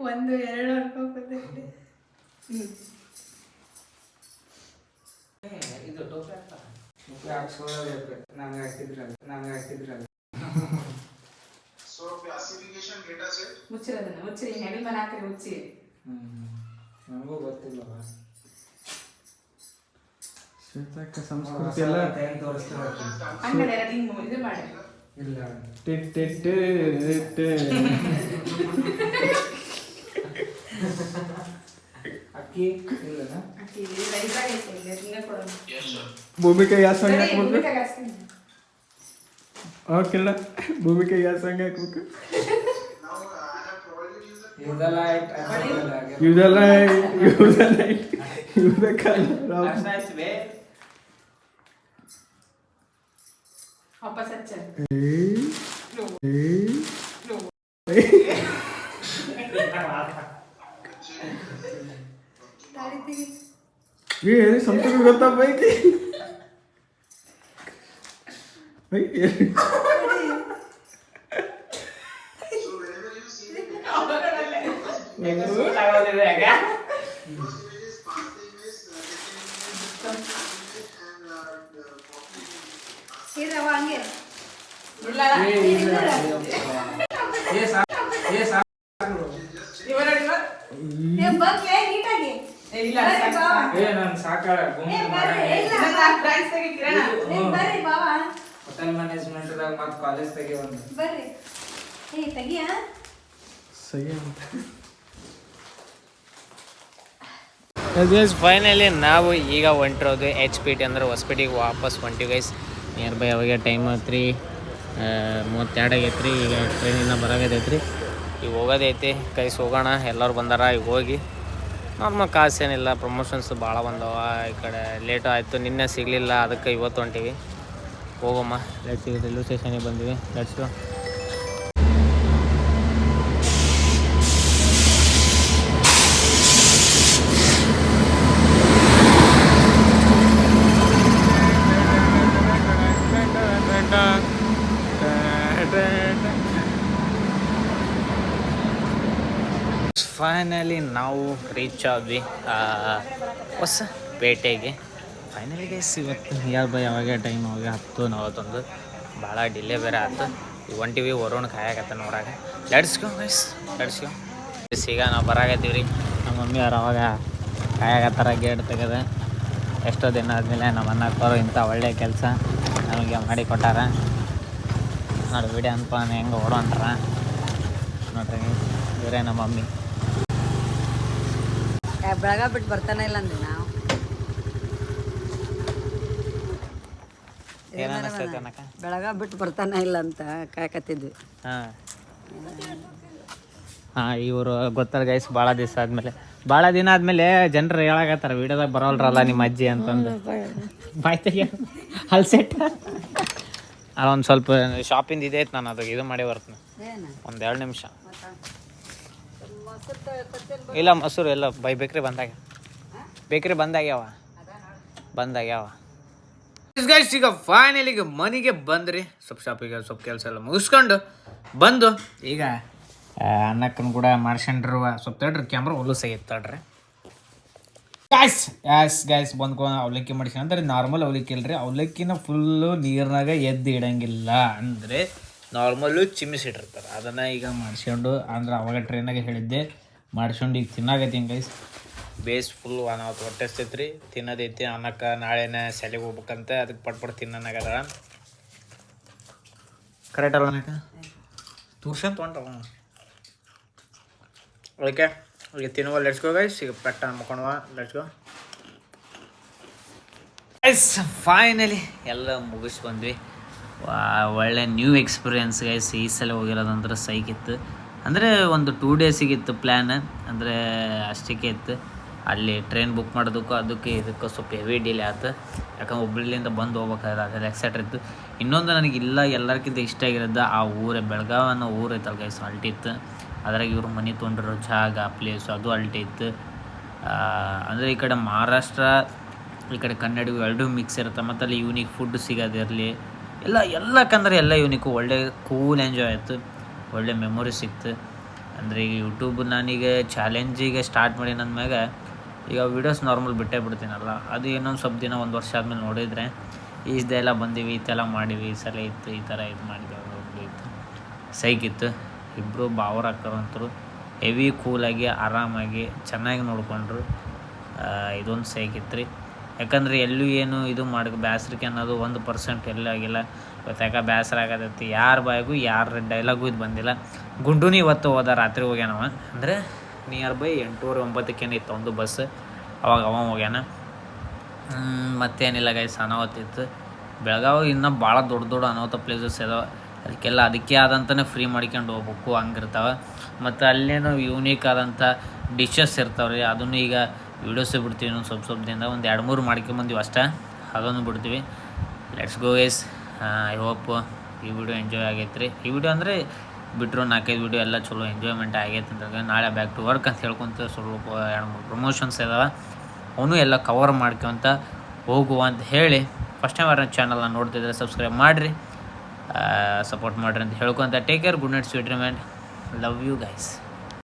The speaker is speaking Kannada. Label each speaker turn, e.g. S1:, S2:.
S1: 1 2 ಅನ್ಕೋಬೇಕು.
S2: ಇದು ಟೋಪಿ ಹಾಕ್ಸ್ಕೊಳ್ಳಬೇಕು. ನಾನು ಹಾಕಿದ್ರಲ್ಲ
S3: So classification data set
S1: ಮುಚ್ಚಿರಿ ಹೆಗಲ ಮೇಲೆ ಹಾಕ್ರಿ ಮುಚ್ಚಿ.
S2: ನನಗೂ ಗೊತ್ತಿಲ್ಲ.
S4: ಶ್ವೇತಕ್ಕ ಸಂಸ್ಕೃತಿ ಎಲ್ಲ
S2: ತೋರಿಸ್ತಾರೆ.
S1: ಹಂಗಲ್ಲ ಹಿಂಗೆ ಇದು ಮಾಡಿ.
S2: ಇಲ್ಲ ಅಕ್ಕಿ ಇಲ್ಲನ
S1: ಅಕ್ಕಿ ರೈಸ್ ಆಗೈತೆ ಹಿಂಗೆ ಕೊಡೋಣ.
S4: ಭೂಮಿಕೆ ಯಾವ ಸಂಘ ಹಾಕ್ಬೇಕು?
S1: ಭೂಮಿಕಾಗೆ ಹಾಕ್ಸ್ತೀನಿ.
S4: ಓಕೆಲ್ಲ ಭೂಮಿಕೆ ಯಾವ ಸಂಘ ಹಾಕ್ಬೇಕು?
S3: now I have provided you the
S2: ಇದೆಲ್ಲ
S4: ಇವ್ದೆಲ್ಲ
S1: ವಾಪಸ್ ಹಚ್ಚ.
S4: ಸಂಸ್ಕೃತಿ ಗೊತ್ತಾ ಬೈಕಿ?
S3: so whenever you see the data
S2: ಈಗ
S3: first image is past image, second image and copy image.
S1: ಇರವ ಹಂಗೆ ಇಲ್ಲ ಏ ಬಗ್ಗೆ ನೀಟಾಗಿ ಇಲ್ಲ
S2: ನಾನು ಸಾಕಾಳ
S1: ಫ್ರೆಂಡ್ಸ್ ತೆಗಿ ಕಿರಣ ಬರ್ರಿ ಬಾವಾ
S2: ಹೋಟೆಲ್ ಮ್ಯಾನೇಜ್ಮೆಂಟ್ದಾಗ ಮತ್ತು ಕಾಲೇಜ್ ತೆಗಿ ಒಂದು
S1: ಬರ್ರಿ ಏ ತೆಗಿಯಾ
S5: ಫೈನಲಿ ನಾವು ಈಗ ಹೊಂಟಿರೋದು HPT ಅಂದರೆ ಹೊಸಪೇಟೆಗೆ ವಾಪಸ್ ಹೊಂಟಿವಿ ಗೈಸ್. ನಿಯರ್ ಬೈ ಅವಾಗ ಟೈಮ್ 3:32 ಆಗೈತೆ ರೀ. ಈಗ ಟ್ರೈನಿಂದ ಬರೋಗೈತೆ ಈಗ ಹೋಗೋದೈತಿ ಗೈಸ್. ಹೋಗೋಣ, ಎಲ್ಲರೂ ಬಂದಾರ. ಈಗ ಹೋಗಿ ನಾರ್ಮಲ್ ಕಾಸೇನಿಲ್ಲ, ಪ್ರಮೋಷನ್ಸ್ ಭಾಳ ಬಂದವ. ಈ ಕಡೆ ಲೇಟು ಆಯಿತು, ನಿನ್ನೆ ಸಿಗಲಿಲ್ಲ, ಅದಕ್ಕೆ ಇವತ್ತು ಹೊಂಟೀವಿ. ಹೋಗಮ್ಮ, ಲೆಟ್ಸ್ ರೈಲ್ವೆ ಸ್ಟೇಷನಿಗೆ ಬಂದ್ವಿ. Let's go. ಫೈನಲಿ ನಾವು ರೀಚ್ ಆದ್ವಿ ಹೊಸಪೇಟೆಗೆ. ಫೈನಲಿ ಗೈಸ್ ಇವತ್ತು ನಿಯರ್ ಬೈ ಯಾವಾಗ ಟೈಮ್ ಅವಾಗ 10:41. ಭಾಳ ಡಿಲೇ ಬೇರೆ ಆಯ್ತು. ಈಗ ಹೊಂಟಿವಿ, ವರುಣ್ ಕಾಯಕತ್ತ ನೋಡಾಗ. Let's go guys, let's go. ಈಗ ನಾವು ಬರಾಕತ್ತೀವಿ ರೀ. ನಮ್ಮ ಮಮ್ಮಿ ಅವ್ರು ಅವಾಗ ಕಾಯಕತ್ತಾರ ಗೇಟ್ ತೆಗೆದು. ಎಷ್ಟೋ ದಿನ ಆದಮೇಲೆ ನಮ್ಮ ಅಣ್ಣಕ್ಕವರು ಇಂಥ ಒಳ್ಳೆಯ ಕೆಲಸ ನಮಗೆ ಮಾಡಿ ಕೊಟ್ಟಾರ. ನೋಡಿ ವಿಡಿಯೋ ಅನ್ಪ ಹೆಂಗೆ ಓಡೋ ಅಂತಾರ ನೋಡ್ರಿ. ಇವರೇ ನಮ್ಮ ಮಮ್ಮಿ.
S6: ಬೆಳಗ ಬಿಟ್ಟು ಬರ್ತಾನೆ ಇಲ್ಲ ಅಂದ್ವಿ ನಾವು.
S5: ಏನು ಅನ್ನಿಸ್ತೈತೆ ಅನ್ನಕ?
S6: ಬೆಳಗ ಬಿಟ್ಟು ಬರ್ತಾನೆ ಇಲ್ಲ ಅಂತ ಕಾಯಕತ್ತಿದ್ವಿ.
S5: ಹಾಂ ಇವರು ಗೊತ್ತಲ್ಲ ಗೈಸ್, ಭಾಳ ದಿನ ಆದಮೇಲೆ ಜನರು ಹೇಳಕತ್ತಾರ ವಿಡಿಯೋದಾಗ ಬರೋಲ್ರಲ್ಲ ನಿಮ್ಮ ಅಜ್ಜಿ ಅಂತಂದು. ಬಾಯ್ತಾಗ ಹಲ್ಸೆಟ್ ಅಲ್ಲೊಂದು ಸ್ವಲ್ಪ ಶಾಪಿಂದ ಇದೆ ಐತೆ. ನಾನು ಅದಕ್ಕೆ ಇದು ಮಾಡಿ ಬರ್ತೀನಿ ಒಂದು 2 ನಿಮಿಷ. ಇಲ್ಲ ಮೊಸರು ಎಲ್ಲ ಬೇಕ್ರಿ ಬಂದಾಗ್ಯಾವ. ಗೈಸ್ ಈಗ ಫೈನಲ್ ಈಗ ಮನೆಗೆ ಬಂದ್ರಿ. ಸ್ವಲ್ಪ ಶಾಪಿಗೆ ಸ್ವಲ್ಪ ಕೆಲಸ ಎಲ್ಲ ಮುಗಿಸ್ಕೊಂಡು ಬಂದು ಈಗ ಅನ್ನಕ್ಕನ ಕೂಡ ಮಾಡ್ಸ್ಕೊಂಡ್ರು. ಸ್ವಲ್ಪ ತಡ್ರಿ, ಕ್ಯಾಮ್ರಾ ಹೊಲಸಾಗಿತ್ತು ತಡ್ರಿ. ಗ್ಯಾಸ್ ಬಂದ್ಕೊಂಡು ಅವಲಕ್ಕಿ ಮಾಡ್ಸ್ಕೊಂಡು ಅಂದ್ರೆ ನಾರ್ಮಲ್ ಅವಲಕ್ಕಿ ಇಲ್ರಿ. ಅವಲಕ್ಕಿನ ಫುಲ್ಲು ನೀರಿನಾಗ ಎದ್ದು ಇಡಂಗಿಲ್ಲ, ಅಂದರೆ ನಾರ್ಮಲ್ಲು ಚಿಮ್ಮಿಸಿಟ್ಟಿರ್ತಾರೆ. ಅದನ್ನು ಈಗ ಮಾಡಿಸ್ಕೊಂಡು ಅಂದ್ರೆ ಅವಾಗ ಟ್ರೈನಾಗ ಹೇಳಿದ್ದೆ ಮಾಡ್ಸ್ಕೊಂಡು ಈಗ ತಿನ್ನಾಗೈತಿ ಗೈಸ್. ಬೇಸ್ ಫುಲ್ ನಾವು ಹೊಟ್ಟೆ ಹಸ್ತೈತ್ರಿ, ತಿನ್ನೋದೈತಿ. ಅನ್ನಕ್ಕೆ ನಾಳೆನೇ ಶಾಲೆಗೆ ಹೋಗ್ಬೇಕಂತ ಅದಕ್ಕೆ ಪಟ್ಪಟ್ಟು ತಿನ್ನೋನಾಗದ. ಕರೆಕ್ಟ್ ಅಲ್ಲ ಅನ್ನಕ ತೋರ್ಸಂತ ಹೊಂಟವ ಅದಕ್ಕೆ ಈಗ ತಿನ್ನುವ. Let's go guys. ಈಗ ಪೆಟ್ಟ ಮುಕ್ಕೊಂಡ್ವ. Let's go guys. ಫೈನಲಿ ಎಲ್ಲ ಮುಗಿಸಿ ಬಂದ್ವಿ. ಒಳ್ಳೆ ನ್ಯೂ ಎಕ್ಸ್ಪೀರಿಯನ್ಸ್ ಗೈಸ್. ಈ ಸಲ ಹೋಗಿರೋದಂದ್ರೆ ಸೈಕಿತ್ತು. ಅಂದರೆ ಒಂದು 2 ಡೇಸಿಗಿತ್ತು ಪ್ಲ್ಯಾನ್, ಅಂದರೆ ಅಷ್ಟಕ್ಕೆ ಇತ್ತು. ಅಲ್ಲಿ ಟ್ರೈನ್ ಬುಕ್ ಮಾಡೋದಕ್ಕೂ ಇದಕ್ಕೂ ಸ್ವಲ್ಪ ಹೆವಿ ಡಿಲೇ ಆಯ್ತು. ಯಾಕಂದ್ರೆ ಹುಬ್ಬಳ್ಳಿಯಿಂದ ಬಂದು ಹೋಗ್ಬೇಕಾದ್ರೆ ಅದೆಲ್ಲ ಎಕ್ಸೆಟ್ರ್ ಇತ್ತು. ಇನ್ನೊಂದು ನನಗಿಲ್ಲ ಎಲ್ಲರಿಗಿಂತ ಇಷ್ಟ ಆಗಿರೋದು ಆ ಊರೇ ಬೆಳಗಾವಿ ಅನ್ನೋ ಊರು ಐತಲ್ಲ ಗೈಸ್, ಅಲ್ಟಿತ್ತು. ಅದ್ರಾಗ ಇವರು ಮನೆ ತೊಗೊಂಡಿರೋ ಜಾಗ ಪ್ಲೇಸು ಅದು ಅಲ್ಟಿತ್ತು. ಅಂದರೆ ಈ ಕಡೆ ಮಹಾರಾಷ್ಟ್ರ ಈ ಕಡೆ ಕನ್ನಡಿಗು ಎರಡೂ ಮಿಕ್ಸ್ ಇರುತ್ತೆ. ಮತ್ತು ಅಲ್ಲಿ ಯೂನಿಕ್ ಫುಡ್ ಸಿಗೋದಿರಲಿ ಎಲ್ಲಕ್ಕಂದ್ರೆ ಎಲ್ಲ ಯೂನಿಕ್ಕು. ಒಳ್ಳೆ ಕೂಲ್ ಎಂಜಾಯ್ ಆಯಿತು, ಒಳ್ಳೆ ಮೆಮೊರಿ ಸಿಕ್ತು. ಅಂದರೆ ಈಗ ಯೂಟ್ಯೂಬ್ ನಾನೀಗ ಚಾಲೆಂಜಿಗೆ ಸ್ಟಾರ್ಟ್ ಮಾಡಿ ನನ್ನ ಮ್ಯಾಗ ಈಗ ವೀಡಿಯೋಸ್ ನಾರ್ಮಲ್ ಬಿಟ್ಟೇ ಬಿಡ್ತೀನಲ್ಲ, ಅದು ಇನ್ನೊಂದು ಸ್ವಲ್ಪ ದಿನ 1 ವರ್ಷ ಆದಮೇಲೆ ನೋಡಿದರೆ ಈಸ್ದೆಲ್ಲ ಬಂದೀವಿ ಈ ಥರ ಮಾಡೀವಿ ಈ ಸಲ ಇತ್ತು ಈ ಥರ ಇದು ಮಾಡಿದೆವು ಇತ್ತು ಸೈಕಿತ್ತು. ಇಬ್ಬರು ಬಾವರ್ ಹಾಕೋರಂತರು ಹೆವಿ ಕೂಲಾಗಿ ಆರಾಮಾಗಿ ಚೆನ್ನಾಗಿ ನೋಡ್ಕೊಂಡ್ರು. ಇದೊಂದು ಸೈಕಿತ್ತು ರೀ. ಯಾಕಂದ್ರೆ ಎಲ್ಲೂ ಏನು ಇದು ಬೇಸರಿಕೆ ಅನ್ನೋದು 1% ಎಲ್ಲೂ ಆಗಿಲ್ಲ. ಇವತ್ತು ಯಾಕೆ ಬೇಸರ ಆಗತೈತಿ, ಯಾರ ಬಾಯಿಗೂ ಯಾರ ಡೈಲಾಗು ಇದು ಬಂದಿಲ್ಲ. ಗುಂಡೂನಿ ಇವತ್ತು ಹೋದ ರಾತ್ರಿ ಹೋಗ್ಯಾನವ, ಅಂದರೆ ನಿಯರ್ ಬೈ 8:30-9 ಇತ್ತು ಒಂದು ಬಸ್, ಅವಾಗ ಅವ ಹೋಗ್ಯಾನ. ಮತ್ತೇನಿಲ್ಲ ಗೈಸ್, ಅನಾಹುತಿತ್ತು. ಬೆಳಗಾವಿ ಇನ್ನೂ ಭಾಳ ದೊಡ್ಡ ಅನಾಹುತ ಪ್ಲೇಸಸ್ ಇದಾವೆ, ಅದಕ್ಕೆ ಆದಂತನೇ ಫ್ರೀ ಮಾಡ್ಕೊಂಡು ಹೋಗ್ಬೇಕು ಹಂಗಿರ್ತಾವೆ. ಮತ್ತು ಅಲ್ಲೇನೋ ಯೂನಿಕ್ ಆದಂಥ ಡಿಶಸ್ ಇರ್ತಾವೆ ರೀ, ಅದನ್ನು ಈಗ ವೀಡಿಯೋಸೇ ಬಿಡ್ತೀವಿ ಇನ್ನೊಂದು ಸ್ವಲ್ಪ ದಿನದ ಒಂದು 2-3 ಮಾಡ್ಕೊಂಬಂದಿವಿ ಅಷ್ಟೇ, ಅದನ್ನು ಬಿಡ್ತೀವಿ. Let's go guys. I hope ಈ ವಿಡಿಯೋ ಎಂಜಾಯ್ ಆಗೈತೆ ರೀ. ಈ ವಿಡಿಯೋ ಅಂದರೆ ಬಿಟ್ಟರು 4-5 ವಿಡಿಯೋ ಎಲ್ಲ ಚಲೋ ಎಂಜಾಯ್ಮೆಂಟ್ ಆಗೈತೆ ಅಂತ. ನಾಳೆ ಬ್ಯಾಕ್ ಟು ವರ್ಕ್ ಅಂತ ಹೇಳ್ಕೊತ ಸ್ವಲ್ಪ 2-3 ಪ್ರಮೋಷನ್ಸ್ ಇದಾವೆ, ಅವನು ಎಲ್ಲ ಕವರ್ ಮಾಡ್ಕೊಂತ ಹೋಗುವ ಅಂತ ಹೇಳಿ, ಫಸ್ಟ್ ಟೈಮ್ ಅವ್ರ ಚಾನಲ್ನ ನೋಡ್ತಿದ್ರೆ ಸಬ್ಸ್ಕ್ರೈಬ್ ಮಾಡಿರಿ, ಸಪೋರ್ಟ್ ಮಾಡಿರಿ ಅಂತ ಹೇಳ್ಕೊತ take care, good night, sweet remind, love you guys.